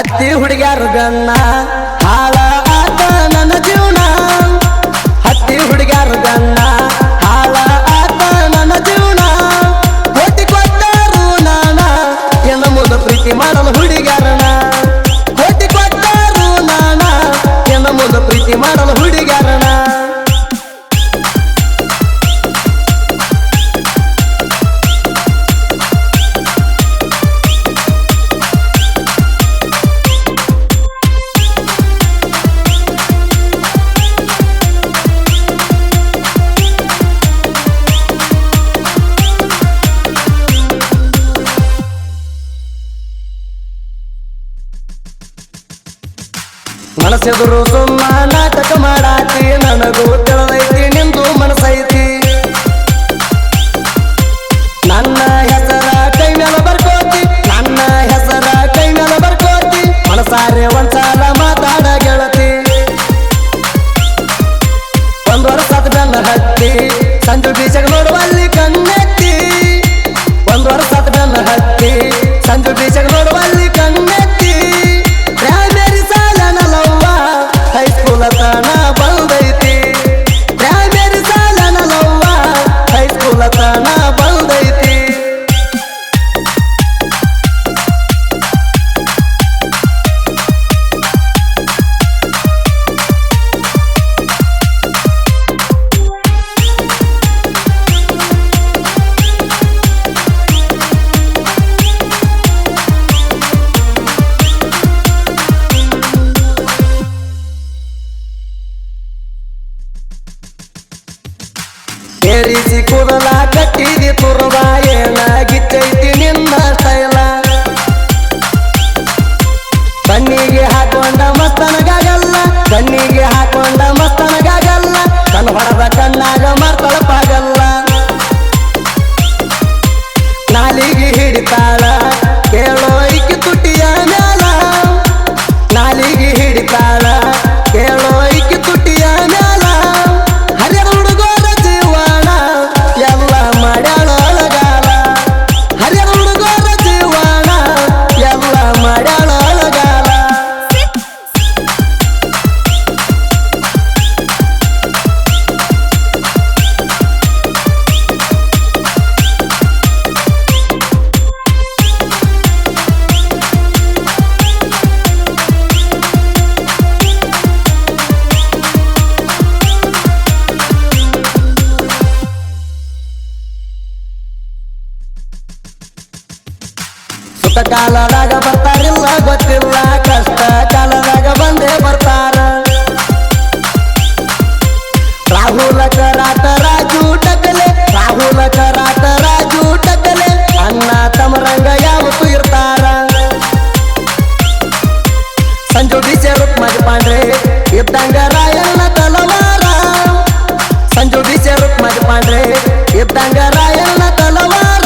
ಹತ್ತಿ ಹುಡುಗ್ಯಾರು ಗಣ್ಣ ಹಾಳ ಆತ ನನ್ನ ಜೀವನ ಹತ್ತಿ ಹುಡುಗ್ಯಾರು ಗಣ್ಣ ಹಾಳ ಆತ ನನ್ನ ಜೀವನ ಕೋಟಿ ಕೊಟ್ಟರು ನಾನ ಎನ್ನ ಮುಂದೆ ಪ್ರೀತಿ ಮಾಡಲು ಹುಡುಗ್ಯಾರನ ಕೋಟಿ ಕೊಟ್ಟರು ನಾನ ಎನ್ನ ಮುಂದೆ ಪ್ರೀತಿ ಮಾಡಲು ಹುಡುಗ್ಯಾರನ ಮನಸ್ಸೆದುರು ಸುಮ್ಮ ನಾಟಕ ಮಾಡಾತಿ ನನಗೂ ತಿಳಿದೈತಿ ನಿಂದು ಮನಸ್ಸೈತಿ ನನ್ನ ಹೆಸರ ಕೈ ಮೇಲೆ ಬರ್ಕೋತಿ ನನ್ನ ಹೆಸರ ಕೈ ಮೇಲೆ ಬರ್ಕೋತಿ ಮನಸಾರೆ ಒಂದ್ಸಲ ಮಾತಾಡ ಗೆಳತಿ ಒಂದು ವರ್ಷದ ಬೆನ್ನ ಹತ್ತಿ ಸಂಜು ಬೀಚಗೆ ನೋಡುವಲ್ಲಿ ಕಣ್ಣೆತ್ತಿ ಒಂದು ವರ್ಷದ ಬೆನ್ನ ಹತ್ತಿ ಸಂಜು ಬೀಚಗೆ ನೋಡುವಲ್ಲಿ ಕಣ್ಣೆತ್ತಿ ಹೈಸ್ಕೂಲ ತನ ಬಂದೈತಿ ಪ್ರೈಮರಿ ಸಾಲನ ಲವ್ವ ಹೈಸ್ಕೂಲ ತನ ಬಂದೈತಿ ಏರಿಸಿ ಕೂದಲ ಕಟ್ಟಿದಿ ತುರ್ವ ಏನಾಗಿತ್ತೈತಿ ನಿನ್ನ ಸ್ಟೈಲ ಕಣ್ಣಿಗೆ ಹಾಕೊಂಡ ಮಸ್ತನಗಾಗಲ್ಲ ಕಣ್ಣಿಗೆ ಹಾಕೊಂಡ ಮಸ್ತನಗಾಗಲ್ಲ ಕಣ್ ಹೊಡೆದ ಕಣ್ಣಾಗ ಮರ್ತಳಪಾಗಲ್ಲ ನಾಲಿಗೆ ಹಿಡಿತಾಳ ಕೇಳೋ ಇಕ್ಕಿ ತುಟಿಯ ಮ್ಯಾಲ ನಾಲಿಗೆ ಹಿಡಿತಾಳ ಕೇಳೋ ಇಕ್ಕಿ ತುಟಿಯ ಮ್ಯಾಲ ಸುತ್ತ ಕಾಲದಾಗ ಬರ್ತಾರಿಲ್ಲ ಗೊತ್ತಿಲ್ಲ ಕಷ್ಟ ಕಾಲದಾಗ ಬಂದೇ ಬರ್ತಾರ ರಾಹುಲ ಕರಾಟ ರಾಜು ಟಕಲೆ ರಾಹುಲ ಕರಾಟ ರಾಜು ಟಕಲೆ ಅಣ್ಣ ತಮರಂಗ ಯಾವತ್ತು ಇರ್ತಾರ ಸಂಜು ಬೀಚೆ ರುಕ್ಮಾಜಿ ಪಾಂಡ್ರೆ ಇದ್ದಂಗ ರಾಯಣ್ಣ ತಲವಾರ ಸಂಜು ಬೀಚೆ ರುಕ್ಮಾಜಿ ಪಾಂಡ್ರೆ ಇದ್ದಂಗ ರಾಯಣ್ಣ ತಲವಾರ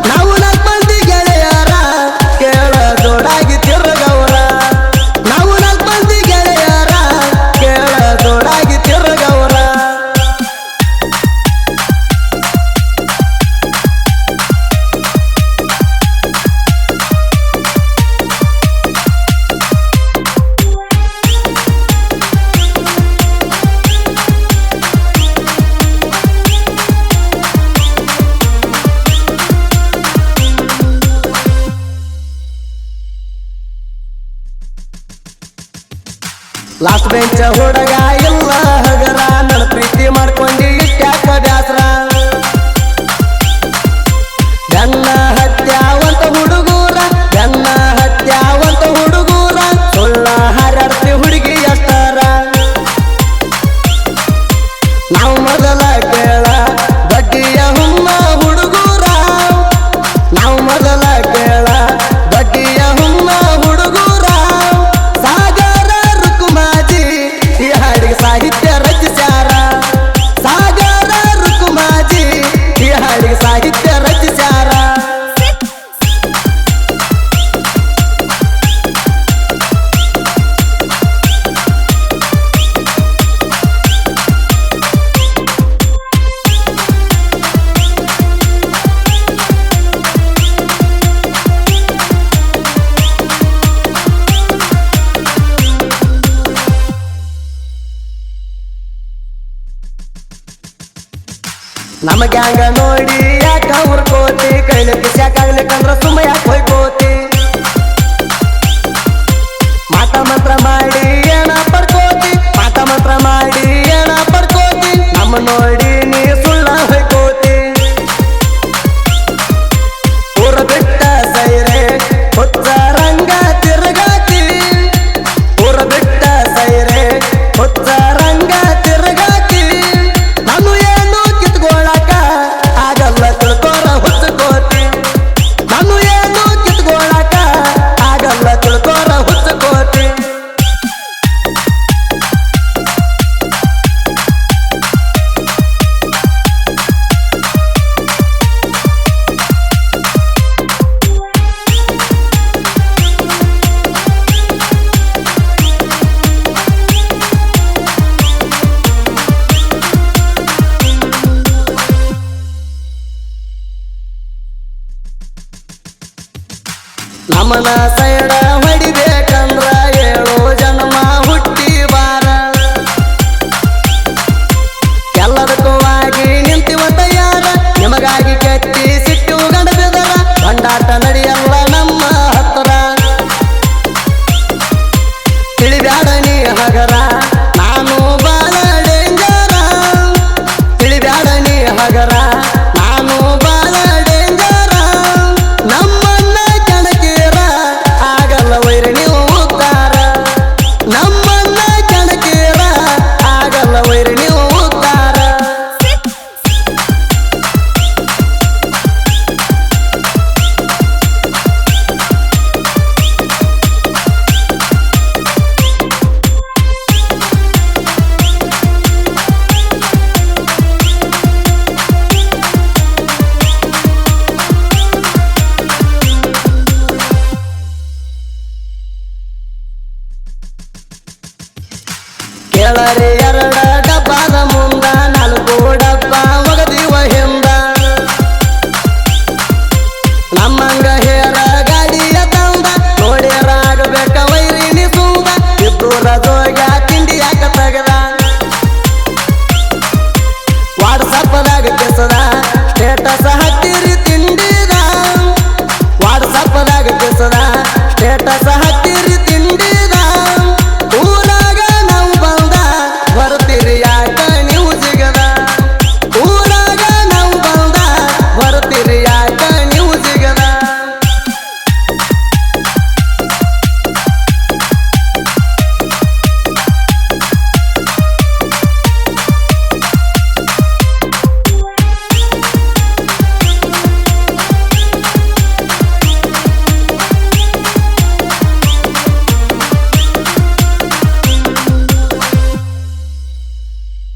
ನಾವು ನಾಲ್ಕು ಮಂದಿ ಗೆಳೆಯರ ಕೇಳ ಜೋಡಾಗಿ ತಿರುಗವರ ನಾವು ನಾಲ್ಕು ಮಂದಿ ಗೆಳೆಯರ ಕೇಳ ಜೋಡಾಗಿ ತಿರುಗವರ ಲಾಸ್ಟ್ ಬೆಂಚ ಹುಡುಗ ಇಲ್ಲ ಹಗರ ನನ್ನ ಪ್ರೀತಿ ಮಾಡ್ಕೊಂಡಿ ಇಷ್ಟ್ಯಾಕ ಬ್ಯಾಸ್ರ ಗನ್ನ ಹತ್ಯಾವಂತ ಹುಡುಗೂರ ಗನ್ನ ಹತ್ಯಾವಂತ ಹುಡುಗೂರ ಸುಳ್ಳ ಹಾರಾಡ್ತಿ ಹುಡುಗಿ ಎಷ್ಟರ ನಾವು ಮೊದಲ ಕೇಳ ಬಡ್ಡಿಯ ಹುಮ್ಮ ಹುಡುಗೂರ ನಾವು ಮೊದಲ ಕೇಳ ಬಡ್ಡಿಯ ಹುಮ್ಮ ಹುಡುಗೂರ ಸಾಹಿತ್ಯ ರಚಿಸ್ಯಾರ ನಮ್ಮ ಗ್ಯಾಂಗ ನೋಡಿ ಯಾಕ ಹುರ್ಕೋತಿ ಕೈಲಿ ಕಿಸ್ಯಾಕಾಗ್ಲಿಕ್ಕಂದ್ರ ಸುಮ್ಮ ಯಾಕೆ ಹೋಯ್ಕೋತಿ ಮಾಟ ಮಂತ್ರ ಮಾಡಿ ಏನ ಪಡ್ಕೋತಿ ಮಾಟ ಮಂತ್ರ ಮಾಡಿ ಏನ ಪಡ್ಕೋತಿ ನಮ್ಮ ನೋಡಿ ನೀ ಸುಳ್ಳ ಹೋಯ್ಕೋತಿ ಊರ ಬಿಟ್ಟ ಸೈರೆ ಹುಚ್ಚ ರಂಗ ತಿರುಗಾತಿ ಊರ ಬಿಟ್ಟ ಸೈರೆ ಹುಚ್ಚ ರಂಗ ತಿರುಗಾತಿ ನಾನು ಏನು ಕಿತ್ಕೊಳ್ಳಕ ಆಗಲ್ಲ ತಿಳ್ಕೋರ ಹುಚ್ಚಕೋತಿ ನಾನು ಏನು ಕಿತ್ಕೊಳ್ಳಕ ಆಗಲ್ಲ ತಿಳ್ಕೋರ ಹುಚ್ಚಕೋತಿ ನಮ್ಮನ ಸೈಡ ಹೊಡಿಬೇಕಂದ್ರ 7 ಜನ್ಮ ಹುಟ್ಟಿ ಬಾರ ಎಲ್ಲದಕ್ಕೂ ಆಗಿ ನಿಂತಿವತ್ತ ಯಾರ ನಿಮಗಾಗಿ ಕೆತ್ತಿ ಸಿಟ್ಟು ಗಂಡ ಬೆದರ ಬಂಡಾಟ ನಡೆಯಲ್ಲ ನಮ್ಮ ಹತ್ರ ತಿಳಿಬ್ಯಾಡ ನೀ ಹಗರ ನಾನು ಬಾಳ ಡೇಂಜರ ತಿಳಿಬ್ಯಾಡ ನೀ ಹಗರ ನಾನು ಬಾಳ ಡೇಂಜರ ನಮ್ಮನ್ನ ಕೆಣಕೀರ ಆಗಲ್ಲ ವೈರಿ ನೀವು ಉತ್ತಾರ ನಮ್ಮನ್ನ ಕೆಣಕೀರ ಆಗಲ್ಲ ವೈರಿ ನೀವು ಉತ್ತಾರ ಕೇಳರೆ 2